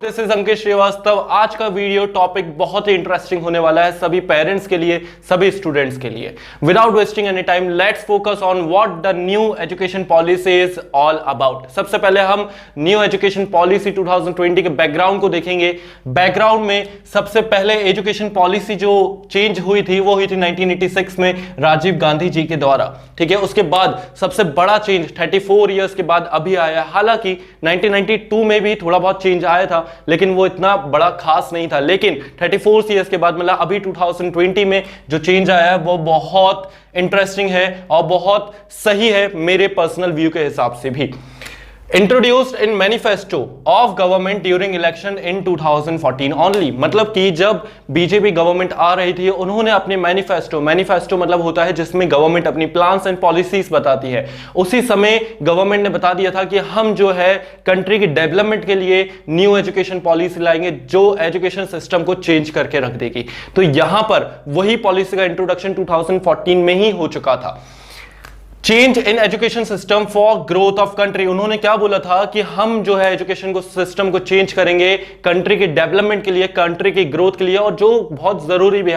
This is अंकित श्रीवास्तव। आज का video topic बहुत ही इंटरेस्टिंग होने वाला है सभी पेरेंट्स के लिए, सभी स्टूडेंट्स के लिए। Without wasting any time, let's focus on what the new education policy is all about. सबसे पहले हम न्यू एजुकेशन पॉलिसी 2020 के बैकग्राउंड को देखेंगे। बैकग्राउंड में सबसे पहले एजुकेशन पॉलिसी जो चेंज हुई थी वो हुई थी 1986 में राजीव गांधी जी के द्वारा, ठीक है। उसके बाद सबसे बड़ा चेंज 34 ईयर्स के बाद अभी आया। हालांकि 1992 में भी थोड़ा बहुत चेंज आया था, लेकिन वो इतना बड़ा खास नहीं था। लेकिन 34 ईयर्स के बाद मतलब अभी 2020 में जो चेंज आया है वो बहुत इंटरेस्टिंग है और बहुत सही है मेरे पर्सनल व्यू के हिसाब से भी। Introduced in manifesto of government during election in 2014 only, मतलब कि जब बीजेपी गवर्नमेंट आ रही थी उन्होंने अपने मैनिफेस्टो मतलब होता है जिसमें गवर्नमेंट अपनी प्लान्स एंड पॉलिसीज बताती है, उसी समय गवर्नमेंट ने बता दिया था कि हम जो है कंट्री की डेवलपमेंट के लिए न्यू एजुकेशन पॉलिसी लाएंगे जो एजुकेशन सिस्टम को चेंज करके रख देगी। तो यहां पर वही पॉलिसी का इंट्रोडक्शन 2014 में ही हो चुका था। Change in education system for growth of country, उन्होंने क्या बोला था कि हम जो है एजुकेशन को सिस्टम को चेंज करेंगे कंट्री के डेवलपमेंट के लिए, कंट्री की ग्रोथ के लिए। और जो बहुत जरूरी भी है,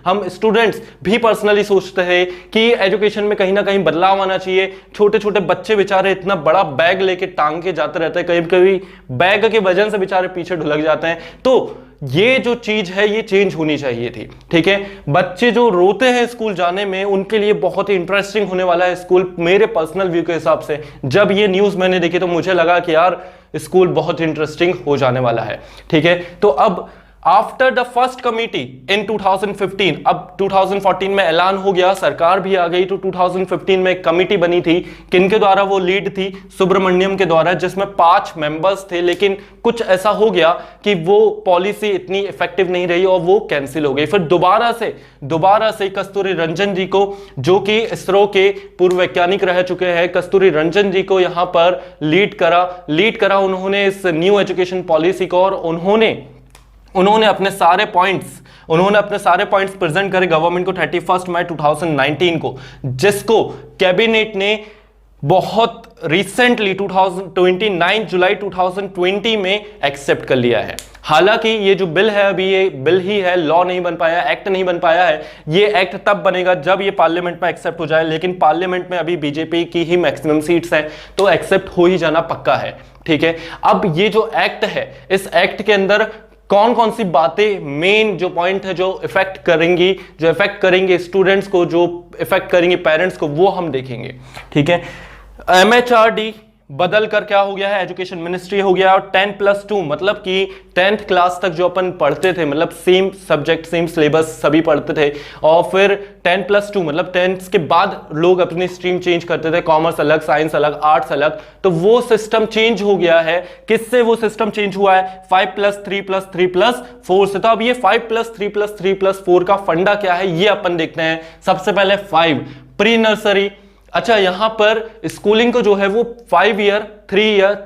हम स्टूडेंट्स भी पर्सनली सोचते हैं कि एजुकेशन में कहीं ना कहीं बदलाव आना चाहिए। छोटे छोटे बच्चे बेचारे इतना बड़ा बैग लेके टांग के जाते रहते हैं, कभी कभी बैग के वजन से बेचारे पीछे ढुलक जाते हैं। तो ये जो चीज है ये चेंज होनी चाहिए थी, ठीक है। बच्चे जो रोते हैं स्कूल जाने में उनके लिए बहुत ही इंटरेस्टिंग होने वाला है स्कूल, मेरे पर्सनल व्यू के हिसाब से। जब ये न्यूज मैंने देखी तो मुझे लगा कि यार स्कूल बहुत इंटरेस्टिंग हो जाने वाला है, ठीक है। तो अब आफ्टर द फर्स्ट कमिटी इन 2015, अब 2014 में ऐलान हो गया, सरकार भी आ गई, तो 2015 में एक कमिटी बनी थी। किनके द्वारा वो लीड थी? सुब्रमण्यम के द्वारा, जिसमें 5 मेंबर्स थे। लेकिन कुछ ऐसा हो गया कि वो पॉलिसी इतनी इफेक्टिव नहीं रही और वो कैंसिल हो गई। फिर दोबारा से कस्तूरी रंजन जी को, जो कि इसरो के पूर्व वैज्ञानिक रह चुके हैं, कस्तूरी रंजन जी को यहां पर लीड करा उन्होंने इस न्यू एजुकेशन पॉलिसी को। और उन्होंने अपने सारे पॉइंट्स प्रेजेंट करे गवर्नमेंट को 31 मई 2019 को, जिसको कैबिनेट ने बहुत रिसेंटली 29 जुलाई 2020 में एक्सेप्ट कर लिया है। हालांकि ये जो बिल है अभी ये बिल ही है, लॉ नहीं बन पाया, एक्ट नहीं बन पाया है। ये एक्ट तब बनेगा जब ये पार्लियामेंट में एक्सेप्ट हो जाए, लेकिन पार्लियामेंट में अभी बीजेपी की ही मैक्सिमम सीट्स हैं, तो एक्सेप्ट हो ही जाना पक्का है, ठीक है। अब ये जो एक्ट है, इस एक्ट के अंदर कौन कौन सी बातें, मेन जो पॉइंट है जो इफेक्ट करेंगे स्टूडेंट्स को, जो इफेक्ट करेंगे पेरेंट्स को, वो हम देखेंगे, ठीक है। MHRD बदल कर क्या हो गया है, एजुकेशन मिनिस्ट्री हो गया। और 10+2 मतलब कि 10th क्लास तक जो अपन पढ़ते थे, मतलब सेम सब्जेक्ट सेम सिलेबस सभी पढ़ते थे। और फिर 10+2 मतलब 10th के बाद लोग अपनी स्ट्रीम चेंज करते थे, कॉमर्स अलग, साइंस अलग, आर्ट्स अलग। तो वो सिस्टम चेंज हो गया है। किससे वो सिस्टम चेंज हुआ है? 5+3+3+4 से। तो अब ये 5+3+3+4 का फंडा क्या है ये अपन देखते हैं। सबसे पहले 5 प्री नर्सरी। अच्छा, यहां पर स्कूलिंग को जो है वो 5 ईयर, 3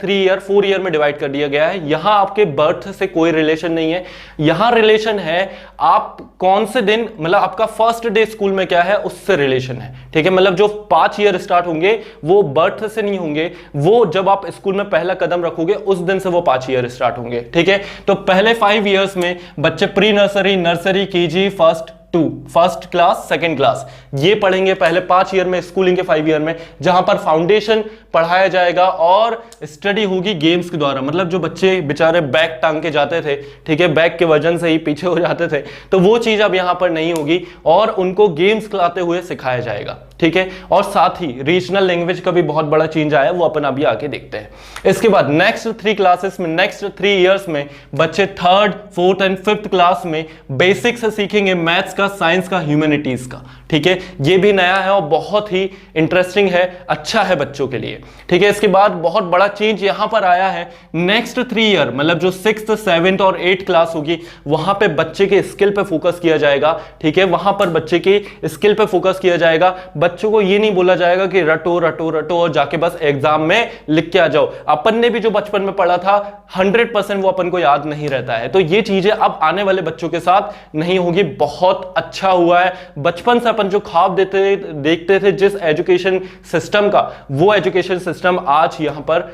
ईयर, 4 ईयर में डिवाइड कर दिया गया है। यहां आपके बर्थ से कोई रिलेशन नहीं है, यहां रिलेशन है आप कौन से दिन, मतलब आपका फर्स्ट डे स्कूल में क्या है उससे रिलेशन है, ठीक है। मतलब जो 5 ईयर स्टार्ट होंगे वो बर्थ से नहीं होंगे, वो जब आप स्कूल में पहला कदम रखोगे उस दिन से वो 5 ईयर स्टार्ट होंगे, ठीक है। तो पहले 5 ईयर्स में बच्चे pre nursery, nursery, KG, first class, second class, ये पढ़ेंगे पहले 5 ईयर में, स्कूलिंग के 5 ईयर में, जहां पर फाउंडेशन पढ़ाया जाएगा और स्टडी होगी गेम्स के द्वारा। मतलब जो बच्चे बेचारे बैग टांग के जाते थे, ठीक है, बैग के वजन से ही पीछे हो जाते थे, तो वो चीज अब यहां पर नहीं होगी और उनको गेम्स खिलाते हुए सिखाया जाएगा, ठीक है। और साथ ही रीजनल लैंग्वेज का भी बहुत बड़ा चेंज आया, वो अपन अभी आके देखते हैं। इसके बाद नेक्स्ट 3 क्लासेस में, नेक्स्ट 3 इयर्स में बच्चे 3rd, 4th and 5th class में बेसिक से सीखेंगे मैथ्स का, साइंस का, ह्यूमैनिटीज का, ठीक है। ये भी नया है और बहुत ही इंटरेस्टिंग है, अच्छा है बच्चों के लिए, ठीक है। इसके बाद बहुत बड़ा चेंज यहां पर आया है। नेक्स्ट 3 ईयर मतलब जो 6th, 7th और 8th क्लास होगी, वहां पे बच्चे के स्किल पे फोकस किया जाएगा, ठीक है। वहां पर बच्चे के स्किल पे फोकस किया जाएगा। बच्चों को ये नहीं बोला जाएगा कि रटो रटो रटो और जाके बस एग्जाम में लिख के आ जाओ। अपन ने भी जो बचपन में पढ़ा था 100% वो अपन को याद नहीं रहता है। तो ये चीजें अब आने वाले बच्चों के साथ नहीं होगी। बहुत अच्छा हुआ है, बचपन से अपन अपन जो ख्वाब देखते थे जिस एजुकेशन सिस्टम का, वो एजुकेशन सिस्टम आज यहां पर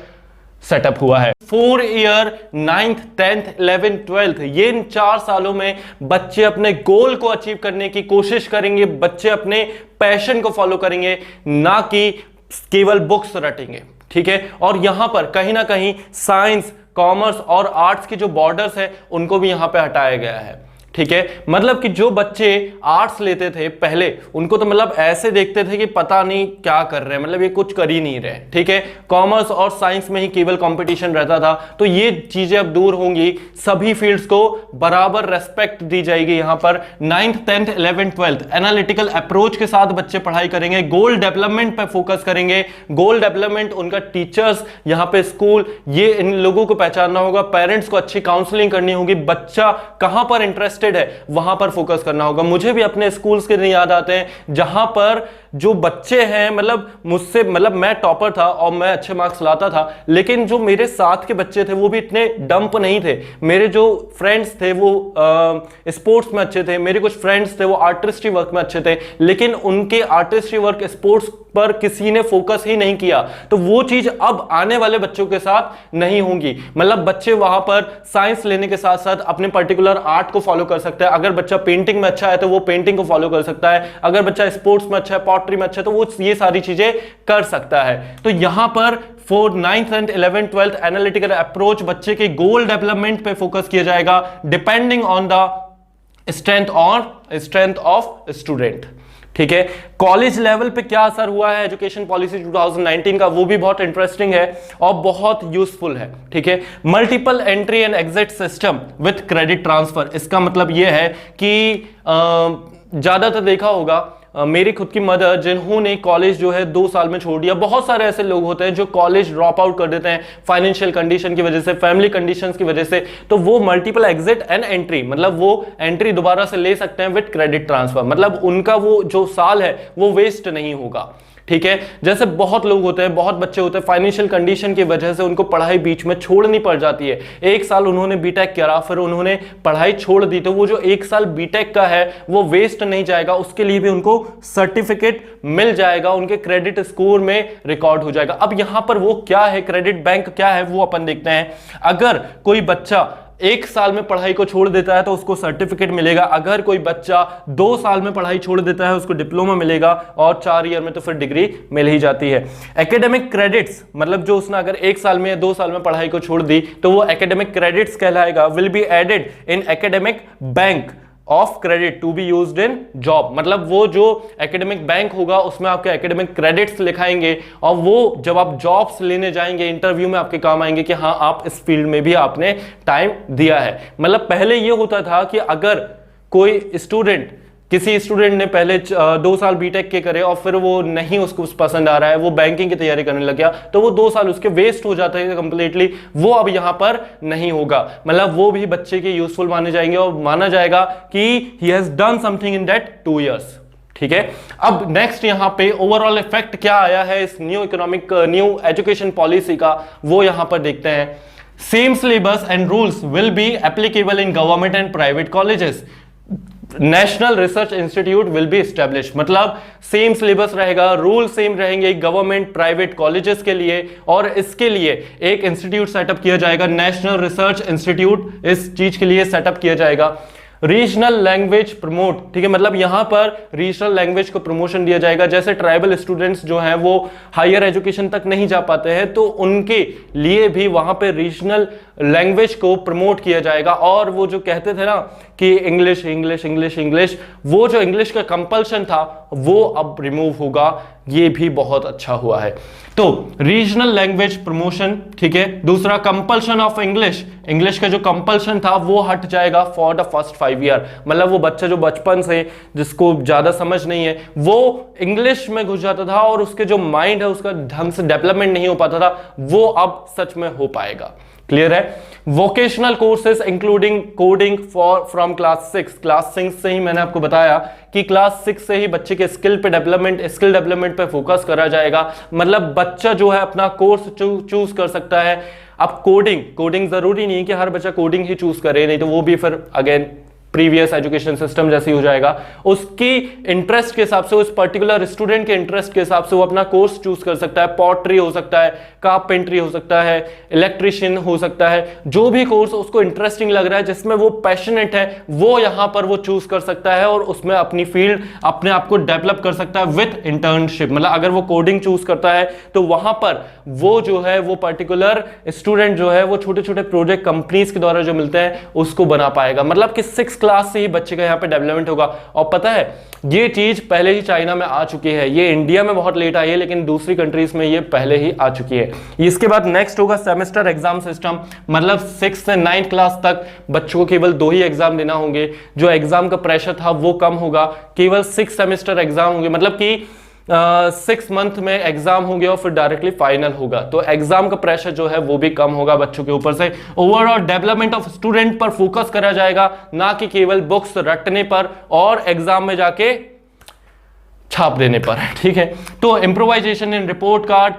सेटअप हुआ है। 4 year 9th 10th 11th 12th ये इन 4 सालों में बच्चे अपने गोल को अचीव करने की कोशिश करेंगे, बच्चे अपने पैशन को फॉलो करेंगे, ना कि केवल बुक्स रटेंगे, ठीक है। और यहां पर कहीं ना कहीं साइंस, कॉमर्स और आर्ट्स के जो बॉर्डर्स है उनको भी यहां पे हटाया गया है, ठीक है। मतलब कि जो बच्चे आर्ट्स लेते थे पहले, उनको तो मतलब ऐसे देखते थे कि पता नहीं क्या कर रहे हैं, मतलब ये कुछ कर ही नहीं रहे, ठीक है। कॉमर्स और साइंस में ही केवल कंपटीशन रहता था, तो ये चीजें अब दूर होंगी, सभी फील्ड्स को बराबर रेस्पेक्ट दी जाएगी। यहां पर 9th 10th 11th 12th analytical approach के साथ बच्चे पढ़ाई करेंगे, गोल डेवलपमेंट पे फोकस करेंगे। गोल डेवलपमेंट उनका टीचर्स, यहां पे स्कूल, ये इन लोगों को पहचानना होगा, पेरेंट्स को अच्छी काउंसलिंग करनी होगी, बच्चा कहां पर इंटरेस्ट है वहां पर फोकस करना होगा। मुझे भी अपने स्कूल्स के दिन याद आते हैं जहां पर जो बच्चे हैं, मतलब मुझसे, मतलब मैं टॉपर था और मैं अच्छे मार्क्स लाता था, लेकिन जो मेरे साथ के बच्चे थे वो भी इतने डंप नहीं थे। मेरे जो फ्रेंड्स थे वो स्पोर्ट्स में अच्छे थे, मेरे कुछ फ्रेंड्स थे वो आर्टिस्ट्री वर्क में अच्छे थे, लेकिन उनके आर्टिस्ट्री वर्क, स्पोर्ट्स पर किसी ने फोकस ही नहीं किया। तो वो चीज अब आने वाले बच्चों के साथ नहीं होंगी। मतलब बच्चे वहां पर साइंस लेने के साथ साथ अपने पर्टिकुलर आर्ट को फॉलो कर सकता है। अगर बच्चा पेंटिंग में अच्छा है तो वो पेंटिंग को फॉलो कर सकता है, अगर बच्चा स्पोर्ट्स में अच्छा है, पॉटरी में अच्छा है, तो वो ये सारी चीजें कर सकता है। तो यहां पर 4th 9th and 11th 12th analytical approach, बच्चे के गोल डेवलपमेंट पे फोकस किया जाएगा, depending on the strength of student, ठीक है। कॉलेज लेवल पे क्या असर हुआ है एजुकेशन पॉलिसी 2019 का, वो भी बहुत इंटरेस्टिंग है और बहुत यूजफुल है, ठीक है। Multiple entry and exit system with credit transfer, इसका मतलब यह है कि ज्यादातर देखा होगा, मेरी खुद की मदर जिन्होंने कॉलेज जो है 2 साल में छोड़ दिया, बहुत सारे ऐसे लोग होते हैं जो कॉलेज ड्रॉप आउट कर देते हैं फाइनेंशियल कंडीशन की वजह से, फैमिली कंडीशंस की वजह से, तो वो मल्टीपल एग्जिट एंड एंट्री, मतलब वो एंट्री दोबारा से ले सकते हैं विद क्रेडिट ट्रांसफर, मतलब उनका वो जो साल है वो वेस्ट नहीं होगा, ठीक है। जैसे बहुत लोग होते हैं, बहुत बच्चे होते हैं, फाइनेंशियल कंडीशन की वजह से उनको पढ़ाई बीच में छोड़नी पड़ जाती है। 1 साल उन्होंने बीटेक करा, फिर उन्होंने पढ़ाई छोड़ दी, तो वो जो 1 साल बीटेक का है वो वेस्ट नहीं जाएगा, उसके लिए भी उनको सर्टिफिकेट मिल जाएगा, उनके क्रेडिट स्कोर में रिकॉर्ड हो जाएगा। अब यहां पर वो क्या है, क्रेडिट बैंक क्या है, वो अपन देखते हैं। अगर कोई बच्चा 1 साल में पढ़ाई को छोड़ देता है तो उसको सर्टिफिकेट मिलेगा, अगर कोई बच्चा 2 साल में पढ़ाई छोड़ देता है उसको डिप्लोमा मिलेगा, और 4 ईयर में तो फिर डिग्री मिल ही जाती है। एकेडमिक क्रेडिट्स, मतलब जो उसने अगर 1 साल में या 2 साल में पढ़ाई को छोड़ दी तो वो एकेडमिक क्रेडिट्स कहलाएगा, will be added in academic bank of credit to be used in job, मतलब वो जो एकेडमिक बैंक होगा उसमें आपके एकेडमिक क्रेडिट्स लिखाएंगे, और वो जब आप जॉब्स लेने जाएंगे, इंटरव्यू में आपके काम आएंगे कि हाँ आप इस फील्ड में भी आपने टाइम दिया है। मतलब पहले ये होता था कि अगर कोई स्टूडेंट, किसी स्टूडेंट ने पहले 2 साल बीटेक के करे और फिर वो नहीं उसको पसंद आ रहा है, वो बैंकिंग की तैयारी करने लग गया, तो वो 2 साल उसके वेस्ट हो जाते हैं कंप्लीटली, वो अब यहां पर नहीं होगा। मतलब वो भी बच्चे के यूजफुल माने जाएंगे और माना जाएगा कि he has done something in that 2 years, ठीक है। अब नेक्स्ट यहां पे ओवरऑल इफेक्ट क्या आया है इस न्यू एजुकेशन पॉलिसी का, वो यहां पर देखते हैं। Same syllabus and rules will be applicable in government and private colleges, national research institute will be establish, मतलब सेम सिलेबस रहेगा, रूल सेम रहेंगे गवर्नमेंट प्राइवेट कॉलेजेस के लिए, और इसके लिए एक इंस्टीट्यूट सेटअप किया जाएगा, नेशनल रिसर्च इंस्टीट्यूट इस चीज के लिए सेटअप किया जाएगा। रीजनल लैंग्वेज प्रमोट, ठीक है, मतलब यहां पर रीजनल लैंग्वेज को प्रमोशन दिया जाएगा। जैसे ट्राइबल स्टूडेंट्स जो हैं वो हायर एजुकेशन तक नहीं जा पाते हैं, तो उनके लिए भी वहां पे रीजनल लैंग्वेज को प्रमोट किया जाएगा। और वो जो कहते थे ना कि इंग्लिश इंग्लिश इंग्लिश इंग्लिश, वो जो इंग्लिश का कंपल्शन था वो अब रिमूव होगा, ये भी बहुत अच्छा हुआ है। तो रीजनल लैंग्वेज प्रमोशन, ठीक है। दूसरा कंपल्शन ऑफ इंग्लिश, इंग्लिश का जो कंपल्शन था वो हट जाएगा फॉर द फर्स्ट 5 ईयर, मतलब वो बच्चा जो बचपन से जिसको ज्यादा समझ नहीं है वो इंग्लिश में घुस जाता था और उसके जो माइंड है उसका ढंग से डेवलपमेंट नहीं हो पाता था, वो अब सच में हो पाएगा। क्लियर है। Vocational courses including coding from class 6, class 6 से ही मैंने आपको बताया कि क्लास 6 से ही बच्चे के स्किल डेवलपमेंट पे फोकस करा जाएगा। मतलब बच्चा जो है अपना कोर्स चूज कर सकता है। अब कोडिंग जरूरी नहीं है कि हर बच्चा कोडिंग ही चूज करे, नहीं तो वो भी फिर अगेन प्रीवियस एजुकेशन सिस्टम जैसी हो जाएगा। उसकी इंटरेस्ट के हिसाब से, उस पर्टिकुलर स्टूडेंट के इंटरेस्ट के हिसाब से वो अपना कोर्स चूज कर सकता है। पॉटरी हो सकता है, कारपेंट्री हो सकता है, इलेक्ट्रिशियन हो सकता है, जो भी कोर्स उसको इंटरेस्टिंग लग रहा है, जिसमें वो पैशनेट है, वो यहां पर वो चूज कर सकता है और उसमें अपनी फील्ड, अपने आप को डेवलप कर सकता है विद इंटर्नशिप। मतलब अगर वो कोडिंग चूज करता है तो वहां पर वो जो है, वो पर्टिकुलर स्टूडेंट जो है, वो छोटे छोटे प्रोजेक्ट कंपनीज के द्वारा जो मिलते हैं उसको बना पाएगा। मतलब कि 6 क्लास से ही बच्चे का यहाँ पे डेवलपमेंट होगा। और पता है ये चीज पहले ही चाइना में आ चुकी है, ये इंडिया में बहुत लेट आई है, लेकिन दूसरी कंट्रीज में ये पहले ही आ चुकी है। इसके बाद नेक्स्ट होगा सेमेस्टर एग्जाम सिस्टम। मतलब 6 से 9 क्लास तक बच्चों को केवल 2 ही एग्जाम देना होंगे। जो एग्जाम का प्रेशर था वो कम होगा, केवल 6 सेमेस्टर एग्जाम होंगे। मतलब कि 6 मंथ में एग्जाम होंगे और फिर डायरेक्टली फाइनल होगा, तो एग्जाम का प्रेशर जो है वो भी कम होगा बच्चों के ऊपर से। ओवरऑल डेवलपमेंट ऑफ स्टूडेंट पर फोकस करा जाएगा, ना कि केवल बुक्स रटने पर और एग्जाम में जाके छाप देने पर। ठीक है, तो इम्प्रोवाइजेशन इन रिपोर्ट कार्ड,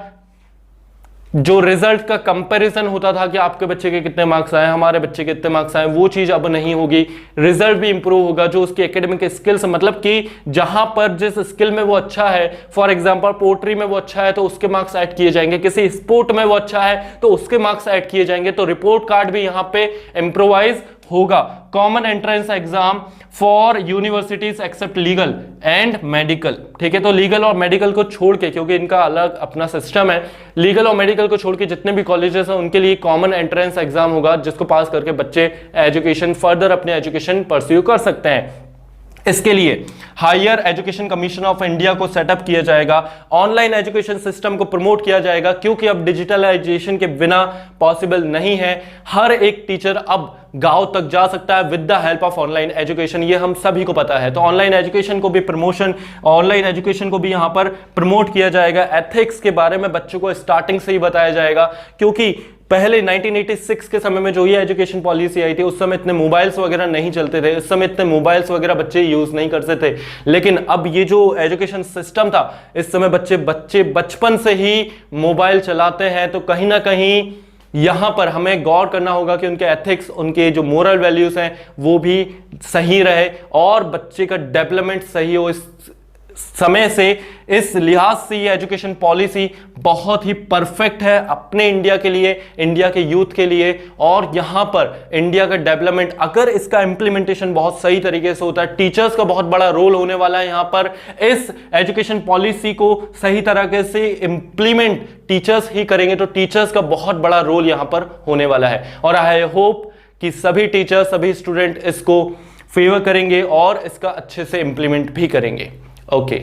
जो रिजल्ट का कंपैरिजन होता था कि आपके बच्चे के कितने मार्क्स आए, हमारे बच्चे के कितने मार्क्स आए, वो चीज अब नहीं होगी। रिजल्ट भी इंप्रूव होगा, जो उसकी एकेडमिक स्किल्स, मतलब कि जहां पर जिस स्किल में वो अच्छा है, फॉर एग्जांपल पोट्री में वो अच्छा है तो उसके मार्क्स ऐड किए जाएंगे, किसी स्पोर्ट में वो अच्छा है तो उसके मार्क्स ऐड किए जाएंगे। तो रिपोर्ट कार्ड भी यहां पे इम्प्रोवाइज होगा। Common entrance exam for universities except legal and medical. ठीक है, तो लीगल और मेडिकल को छोड़ के, क्योंकि इनका अलग अपना सिस्टम है, लीगल और मेडिकल को छोड़ के जितने भी कॉलेजेस हैं उनके लिए कॉमन एंट्रेंस एग्जाम होगा, जिसको पास करके बच्चे एजुकेशन फर्दर अपने एजुकेशन परस्यू कर सकते हैं। इसके लिए higher education commission of India को सेटअप किया जाएगा। ऑनलाइन एजुकेशन सिस्टम को प्रमोट किया जाएगा, क्योंकि अब डिजिटलाइजेशन के बिना पॉसिबल नहीं है। हर एक टीचर अब गांव तक जा सकता है with the help of online education, ये हम सभी को पता है। तो ऑनलाइन एजुकेशन को भी प्रमोशन, ऑनलाइन एजुकेशन को भी यहां पर प्रमोट किया जाएगा। एथिक्स के बारे में बच्चों को स्टार्टिंग से ही बताया जाएगा, क्योंकि पहले 1986 के समय में जो ये एजुकेशन पॉलिसी आई थी, उस समय इतने मोबाइल्स वगैरह नहीं चलते थे, उस समय इतने मोबाइल्स वगैरह बच्चे यूज नहीं करते थे। लेकिन अब ये जो एजुकेशन सिस्टम था, इस समय बच्चे बचपन से ही मोबाइल चलाते हैं, तो कहीं ना कहीं यहां पर हमें गौर करना होगा कि उनके एथिक्स, उनके जो मोरल वैल्यूज हैं वो भी सही रहे और बच्चे का डेवलपमेंट सही हो। इस समय से इस लिहाज से ये एजुकेशन पॉलिसी बहुत ही परफेक्ट है अपने इंडिया के लिए, इंडिया के यूथ के लिए। और यहां पर इंडिया का डेवलपमेंट, अगर इसका इंप्लीमेंटेशन बहुत सही तरीके से होता है, टीचर्स का बहुत बड़ा रोल होने वाला है यहां पर। इस एजुकेशन पॉलिसी को सही तरीके से इंप्लीमेंट टीचर्स ही करेंगे, तो टीचर्स का बहुत बड़ा रोल यहां पर होने वाला है। और आई होप कि सभी टीचर्स, सभी स्टूडेंट इसको फेवर करेंगे और इसका अच्छे से इंप्लीमेंट भी करेंगे। Okay.